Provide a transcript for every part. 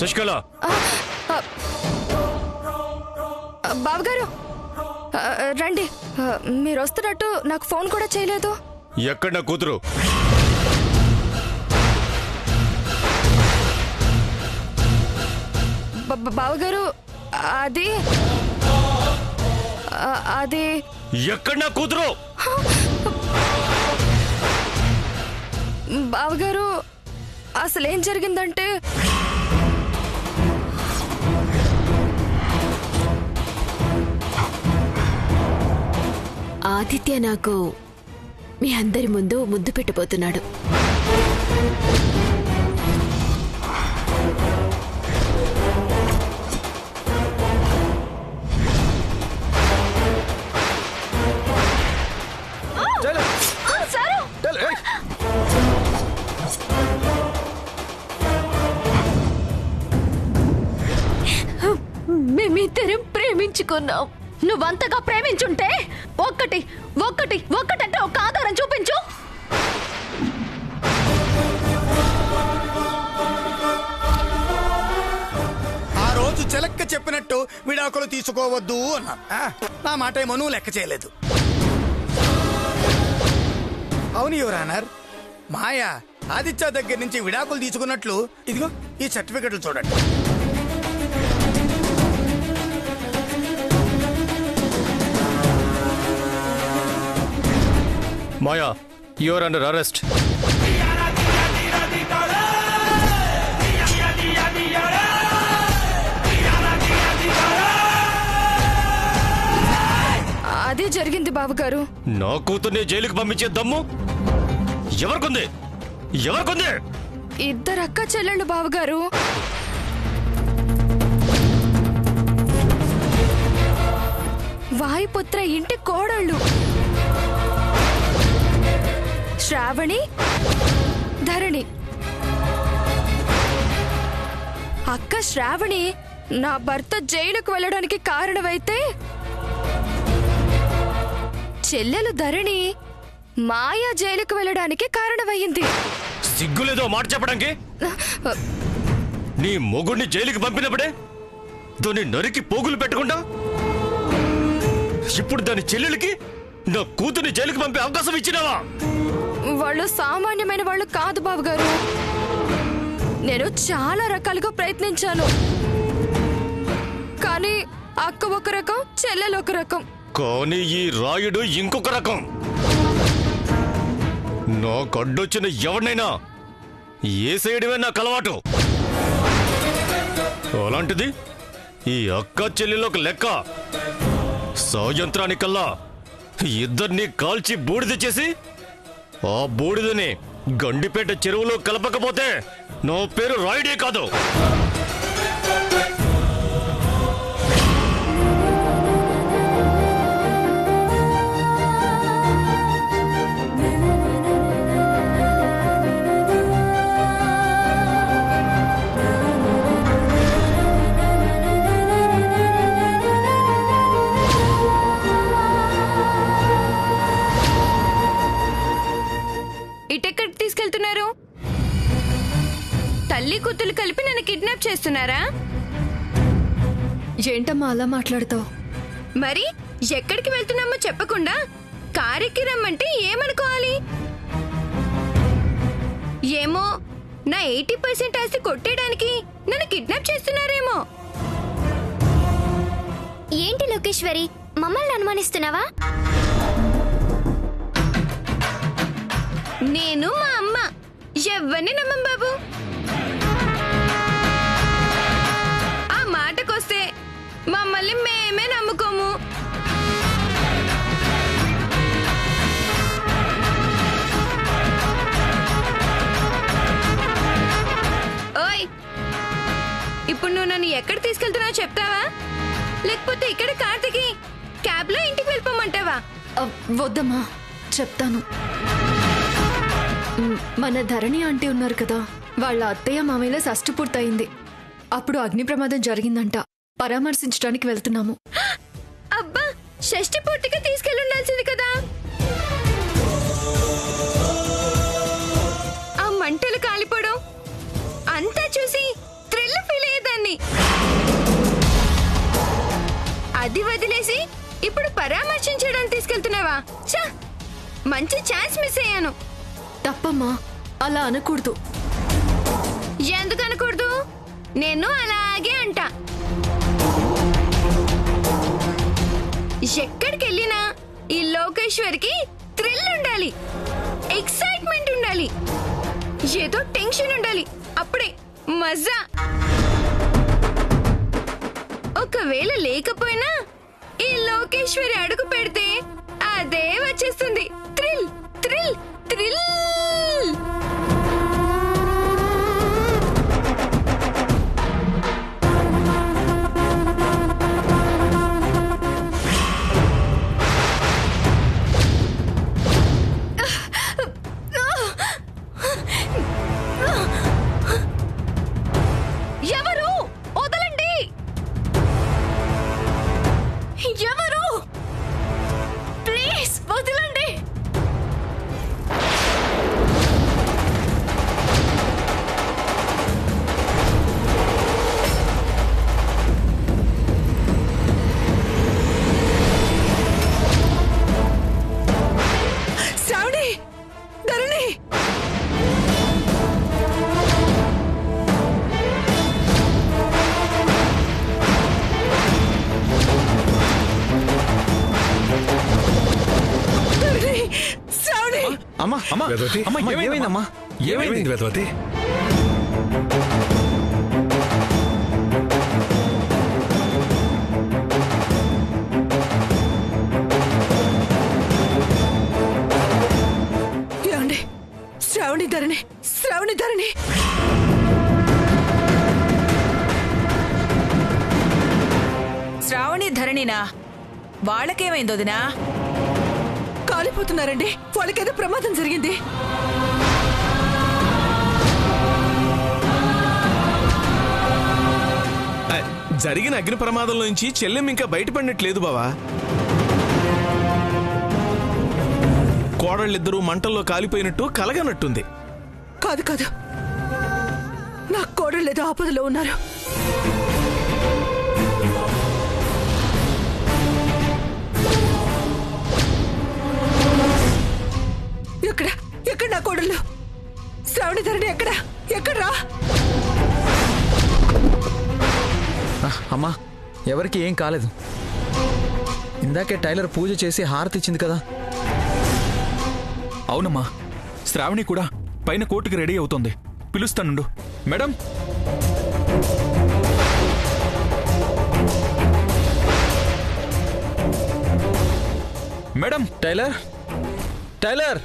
శశికళ బావగారు రండి. మీరు వస్తున్నట్టు నాకు ఫోన్ కూడా చేయలేదు. ఎక్కడ నా కూతురు? బావగారు అది అది ఎక్కడ నా కూతురు? బావగారు అసలేం జరిగిందంటే ఆదిత్య నాకు మీ అందరి ముందు ముద్దు పెట్టబోతున్నాడు. మేమిద్దరం ప్రేమించుకున్నాం. నువ్వంతగా ప్రేమించుంటే ఒక్కటంటే ఒక ఆధారం చూపించు. ఆ రోజు చెలక్క చెప్పినట్టు విడాకులు తీసుకోవద్దు అన్నా. నా మాట ఏమో నువ్వు లెక్క చేయలేదు. అవును యువర్ ఆనర్, మాయా ఆదిత్య దగ్గర నుంచి విడాకులు తీసుకున్నట్లు ఇదిగో ఈ సర్టిఫికెట్లు చూడండి. మాయా, యు ఆర్ అండర్ అరెస్ట్. అదే జరిగింది బావగారు. నా కూతుర్ని జైలుకి పంపించే దమ్ము ఎవరికుంది? ఇద్దరు అక్క చెల్లెళ్ళు బావగారు. వాయుపుత్ర ఇంటి కోడళ్ళు శ్రావణి, ధరణి. అక్క శ్రావణి నా భర్త జైలుకు వెళ్ళడానికి కారణమైతే చెల్లెలు ధరణి మాయా జైలుకు వెళ్ళడానికి కారణమయ్యింది. సిగ్గులేదో మాట చెప్పడానికి? నీ మొగుడిని జైలుకి పంపినప్పుడే దాన్ని నరికి పోగులు పెట్టకుండా ఇప్పుడు దాని చెల్లెలకి నా కూతుర్ని జైలుకి పంపే అవకాశం ఇచ్చినావా? వాళ్ళు సామాన్యమైన వాళ్ళు కాదు బావగారు. నేను చాలా రకాలుగా ప్రయత్నించాను, కానీ అక్క ఒక రకం, చెల్లెలు ఒక రకం. కానీ ఈ రాయుడు ఇంకొక రకం. నాకడ్డొచ్చిన ఎవరినైనా ఏసేయడమే నాకు అలవాటు. అలాంటిది ఈ అక్క చెల్లెలకు లెక్క సాయంత్రానికల్లా ఇద్దరిని కాల్చి బూడిద చేసి ఆ బూడిదని గండిపేట చెరువులో కలపకపోతే నా పేరు రాయుడే కాదు. ఇటెక్కడికి తీసుకెళ్తున్నారు? తల్లి కూతురు కలిపి నన్ను కిడ్నాప్ చేస్తున్నారా? ఏంటమ్మా అలా మాట్లాడతావు? మరి ఎక్కడికి వెళ్తున్నామో చెప్పకుండా కారెక్కి రమ్మంటే ఏమనుకోవాలి? ఏమో నా 80% ఆస్తి కొట్టేయడానికి నన్ను కిడ్నాప్ చేస్తున్నారేమో. ఏంటి లోకేశ్వరి, మమ్మల్ని అనుమానిస్తున్నావా? నేను మా అమ్మ ఎవరిని నమ్మం బాబు. ఆ మాటకొస్తే మమ్మల్ని మేమే నమ్ముకోము. ఓయ్, ఇప్పుడు నువ్వు నన్ను ఎక్కడ తీసుకెళ్తున్నావో చెప్తావా? లేకపోతే ఇక్కడ కార్ దిగి క్యాబ్ లో ఇంటికి వెళ్ళిపోమంటావా? వద్దమ్మా, చెప్తాను. మన ధరణి ఆంటీ ఉన్నారు కదా, వాళ్ళ అత్తయ్య మామయ్యల షష్ఠి పూర్తయింది. అప్పుడు అగ్ని ప్రమాదం జరిగిందంట. పరామర్శించడానికి వెళ్తున్నాము. అబ్బా, షష్ఠి పూర్తిగా తీసుకెళ్ళుండాల్సింది కదా. ఆ మంటలు కాలిపోవడం అంతా చూసి థ్రిల్ ఫీల్ అయ్యేదాన్ని మిస్ అయ్యాను. తప్పమ్మా, అలా అనకూడదు. ఎందుకు అనకూడదు? నేను అలాగే అంటా. ఎక్కడికి వెళ్ళినా ఈ లోకేశ్వరికి థ్రిల్ ఉండాలి, ఎక్సైట్మెంట్ ఉండాలి, ఏదో టెన్షన్ ఉండాలి. అప్పుడే మజా. ఒకవేళ లేకపోయినా ఈ లోకేశ్వరి అడుగు పెడితే అదే వచ్చేస్తుంది. Thrill thrill thrill. ఎవరు? వదలండి. ఎవరు? ప్లీజ్ వదలండి. శ్రావణి, ధరణి, శ్రావణి. అమ్మా అమ్మా వేదవతి, అమ్మా ఏమైందమ్మా? ఏమైంది వేదవతి? ఏమండి? శ్రావణి ధరణి, శ్రావణి ధరణి. శ్రావణి ధరణినా? వాళ్ళకేమైంది వదినా? కాలిపోతున్నారండి. వాళ్ళకేదో ప్రమాదం జరిగింది. జరిగిన అగ్ని ప్రమాదంలో నుంచి చెల్లెం ఇంకా బయటపడినట్లేదు బావా. కోడళ్ళిద్దరూ మంటల్లో కాలిపోయినట్టు కలగనట్టుంది. కాదు కాదు, నా కోడళ్ళేదో ఆపదలో ఉన్నారు. ఎక్కడ ఎక్కడ నా కోడళ్ళు? శ్రావణి ధరణి ఎక్కడ? ఎక్కడ్రా? అమ్మా ఎవరికి ఏం కాలేదు. ఇందాకే టైలర్ పూజ చేసి హారతి ఇచ్చింది కదా. అవునమ్మా, శ్రావణి కూడా పైన కోర్టుకి రెడీ అవుతోంది. పిలుస్తానుండు. Madam, madam. Tailor, tailor.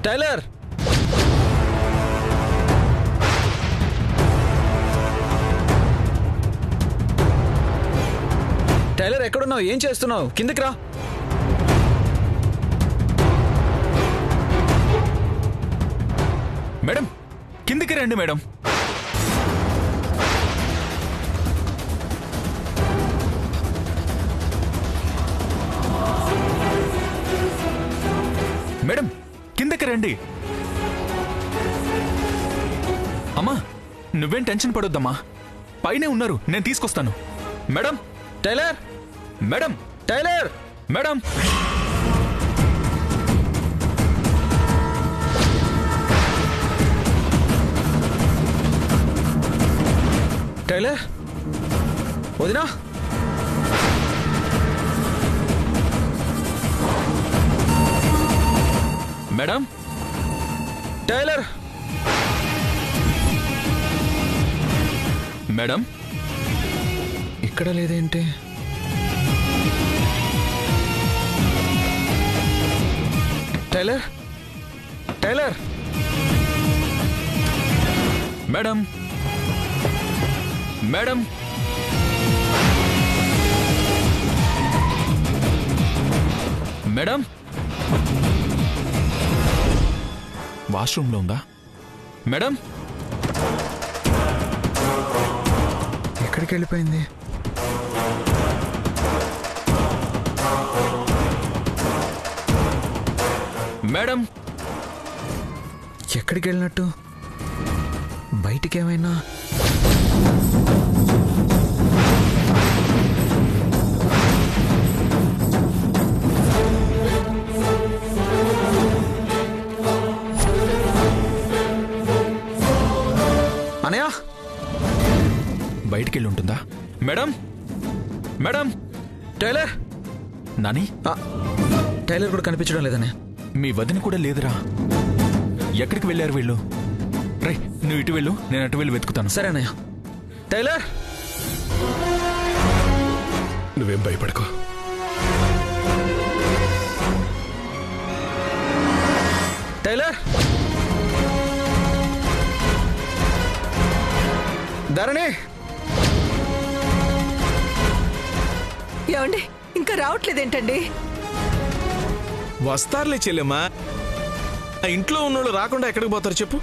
Tailor, tailor ఎక్కడున్నావు? ఏం చేస్తున్నావు? కిందకి రా. మేడం కిందికి రండి మేడం. మేడం కిందకి రండి. అమ్మా నువ్వేం టెన్షన్ పడొద్దమ్మా, పైనే ఉన్నారు, నేను తీసుకొస్తాను. Madam. Tailor, madam. Tailor, madam. Tailor. వదినా. మేడం. టైలర్. మేడం. ఇక్కడ లేదేంటి? Tailor, tailor. Madam. Madam. Madam. వాష్రూమ్లో ఉందా? మేడం. ఎక్కడికి వెళ్ళిపోయింది? మేడం. ఎక్కడికి వెళ్ళినట్టు? బయటికేమైనా అనయా బయటికెళ్ళి ఉంటుందా? Madam, madam, tailor. Nani, tailor కూడా కనిపించడం లేదనే. మీ వదిన కూడా లేదురా. ఎక్కడికి వెళ్ళారు వీళ్ళు? రై, నువ్వు ఇటు వెళ్ళు, నేను అటు వెళ్ళి వెతుకుతాను. సరే అన్నయ్య. టైలర్, నువ్వేం భయపడకో. టైలర్, ధరణి. ఏమండి, ఇంకా రావట్లేదేంటండి? వస్తారులే చెల్లెమ్మా. ఆ ఇంట్లో ఉన్నోళ్ళు రాకుండా ఎక్కడికి పోతారు చెప్పు?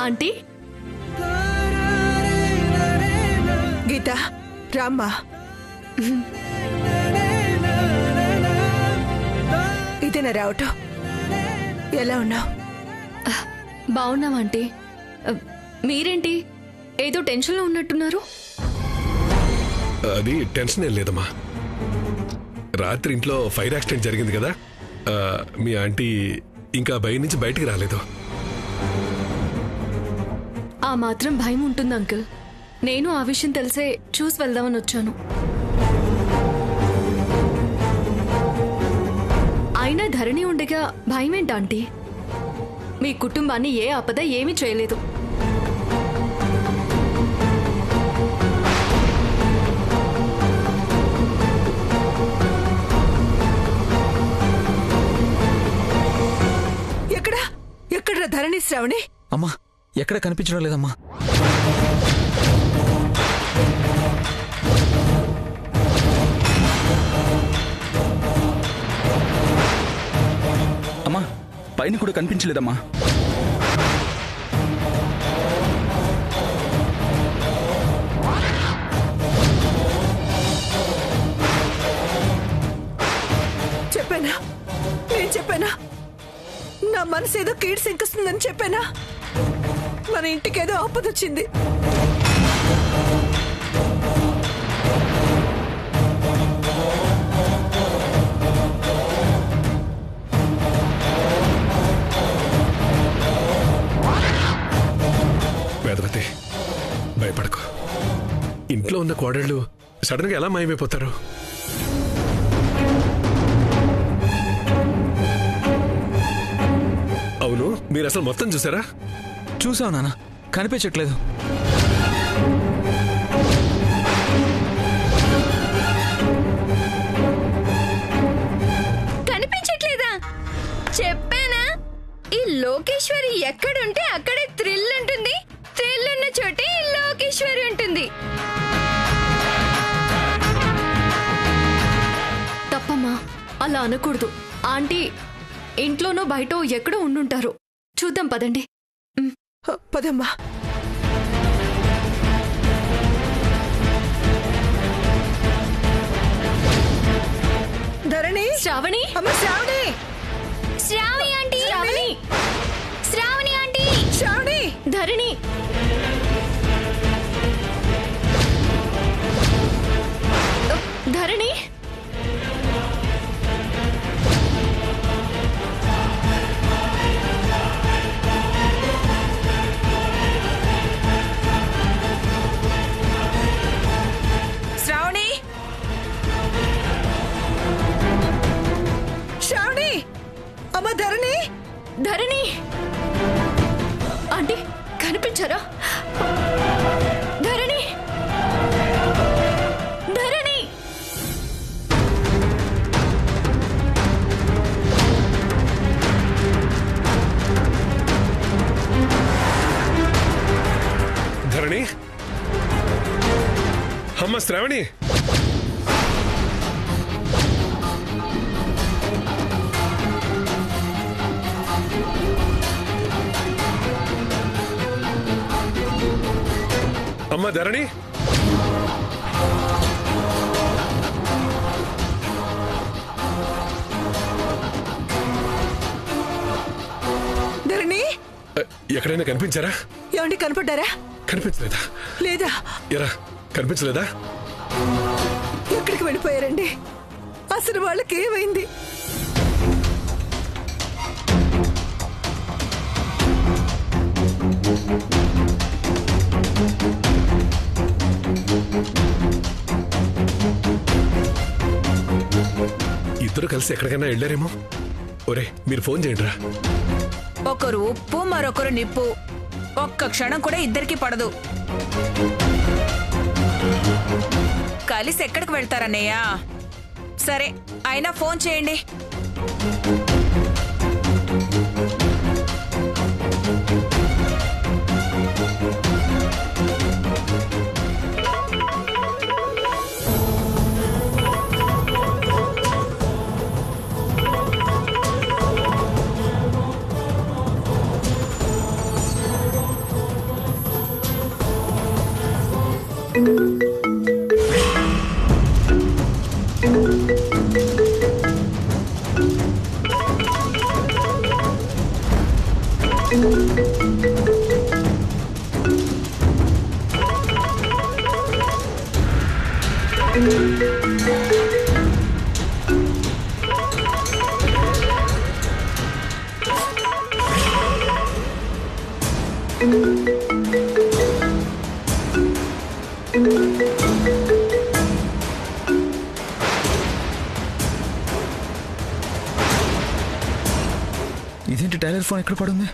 ఆంటీ, గీత, రామ్మా. ఇదేనా రావటం? ఎలా ఉన్నావు? బాగున్నావా ఆంటీ? మీరేంటి ఏదో టెన్షన్లో ఉన్నట్టున్నారు? అది టెన్షన్ ఏం లేదమ్మా. రాత్రి ఇంట్లో ఫైర్ యాక్సిడెంట్ జరిగింది కదా, మీ ఆంటీ ఇంకా భయం నుంచి బయటికి రాలేదు. ఆ మాత్రం భయం ఉంటుంది అంకుల్. నేను ఆ విషయం తెలిసే చూసి వెళ్దామని వచ్చాను. అయినా ధరణి ఉండగా భయం ఏంటంటీ? మీ కుటుంబాన్ని ఏ ఆపద ఏమీ చేయలేదు. ఎక్కడ ధరణి, శ్రావణి? అమ్మా, ఎక్కడ కనిపించడం లేదమ్మా. అమ్మా, పైన కూడా కనిపించలేదమ్మా. చెప్పానా? నేను చెప్పానా? నా మనసు ఏదో కీడు శంకిస్తుందని చెప్పానా? మన ఇంటికేదో ఆపదొచ్చింది. వేదవతి, భయపడకు. ఇంట్లో ఉన్న కోడళ్ళు సడన్ గా ఎలా మాయమైపోతారు? అవును, మీరు అసలు మొత్తం చూసారా? చూసావు నాన్న, కనిపించట్లేదు. కనిపించట్లేదా? చెప్పానా? ఈ లోకేశ్వరి ఎక్కడుంటే అక్కడే థ్రిల్ ఉంటుంది. థ్రిల్ ఉన్న చోటే ఈ లోకేశ్వరి ఉంటుంది. తప్పమ్మా, అలా అనకూడదు. ఆంటీ ఇంట్లోనో బయటో ఎక్కడో ఉండుంటారు. చూద్దాం పదండి. పదమ్మా. ధరణి, శ్రావణి, అమ్మ శ్రావణి. Sravani aunty, Sravani, Sravani aunty, Sravani. ధరణి, ధరణి. శ్రావణి, శ్రావణి. అమ్మ ధరణి. ధరణి ఆంటీ కనిపించారా? ధరణి, ధరణి. ధరణి, అమ్మ శ్రావణి. అమ్మ ధరణి, ధరణి, ఎక్కడైనా కనిపించారా? ఏమండి కనపడ్డారా? కనిపించలేదా? లేదా? ఎరా కనిపించలేదా? ఎక్కడికి వెళ్ళిపోయారండి? అసలు వాళ్ళకి ఏమైంది? ఇద్దరు కలిసి ఎక్కడికైనా వెళ్ళారేమో. ఒరే మీరు ఫోన్ చేయండిరా. ఒకరు ఉప్పు మరొకరు నిప్పు. ఒక్క క్షణం కూడా ఇద్దరికి పడదు. కలిసి ఎక్కడికి వెళ్తారన్నయ్య? సరే అయినా ఫోన్ చేయండి. ఇదేంటి టైలర్ ఫోన్ ఎక్కడ పడుంది?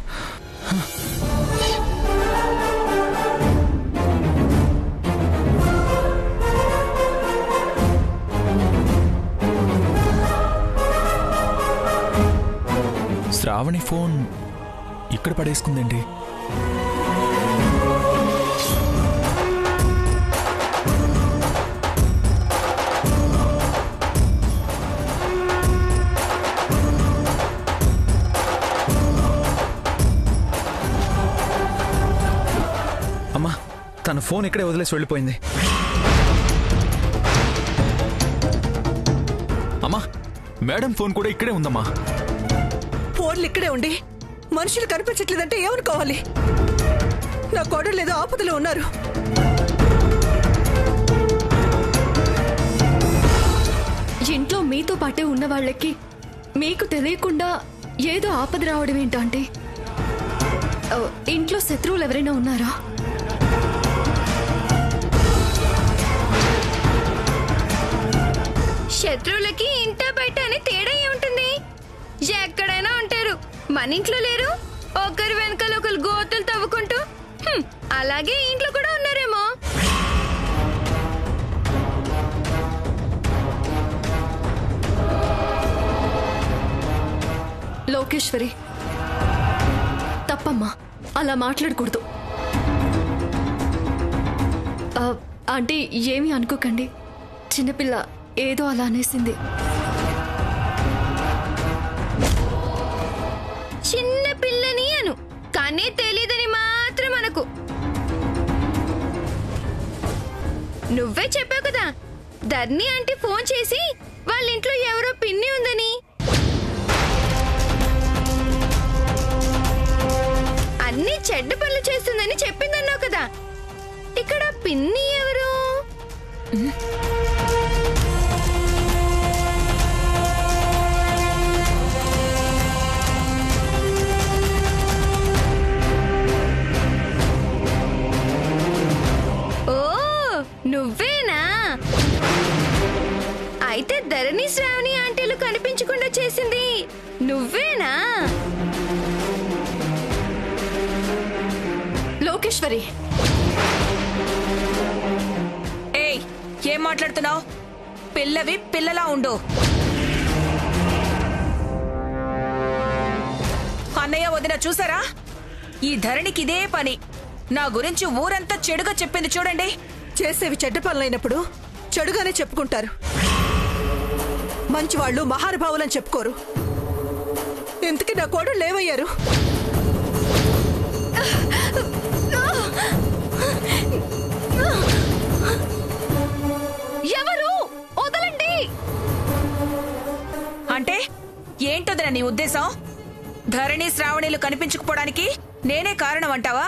శ్రావణి ఫోన్ ఇక్కడ పడేసుకుందండి. అమ్మా తన ఫోన్ ఇక్కడే వదిలేసి వెళ్ళిపోయింది. అమ్మా మేడం ఫోన్ కూడా ఇక్కడే ఉందమ్మా. ఫోన్లు ఇక్కడే ఉండి మనుషులు కనిపించట్లేదంటే ఏమనుకోవాలి? నా కోడలు ఏదో ఆపదలో ఉన్నారు. ఇంట్లో మీతో పాటే ఉన్న వాళ్ళకి మీకు తెలియకుండా ఏదో ఆపద రావడం ఏంటంటే, ఇంట్లో శత్రువులు ఎవరైనా ఉన్నారా? శత్రువులకి ఇంట బయట అని తేడా ఏముంటుంది? ఎక్కడైనా ఉంటారు. మన ఇంట్లో లేరు, ఒకరి వెనకాల ఒకరు గోతులు తవ్వుకుంటూ. అలాగే ఇంట్లో కూడా ఉన్నారేమో. లోకేశ్వరి, తప్పమ్మా, అలా మాట్లాడకూడదు. ఆంటీ ఏమీ అనుకోకండి, చిన్నపిల్ల ఏదో అలా అనేసింది. చిన్న పిల్లని అను, కానీ తెలీదని మాత్రం అనకు. నువ్వే చెప్పావు కదా ధర్ని ఆంటీ ఫోన్ చేసి వాళ్ళ ఇంట్లో ఎవరో పిన్ని ఉందని. అన్ని చెడ్డ పనులు చేస్తుందని చెప్పిందన్నావు కదా. ఇక్కడ పిన్ని ఎవరు? నువ్వేనా? అయితే ధరణి శ్రావణి ఆంటీలు కనిపించకుండా చేసింది నువ్వేనా? లోకేశ్వరి, ఏయ్ ఏం మాట్లాడుతున్నావు? పిల్లవి పిల్లలా ఉండు. అన్నయ్య వదిన చూసారా? ఈ ధరణికి ఇదే పని. నా గురించి ఊరంతా చెడుగా చెప్పింది చూడండి. చేసేవి చెడ్డ పనులైనప్పుడు చెడుగానే చెప్పుకుంటారు. మంచి వాళ్ళు మహానుభావులని చెప్పుకోరు. ఇంతకీ నా కోడళ్ళు ఏమయ్యారు? ఎవరు? వదలండి. అంటే ఏంటోదిరా నీ ఉద్దేశం? ధరణి శ్రావణిలు కనిపించకపోవడానికి నేనే కారణం అంటావా?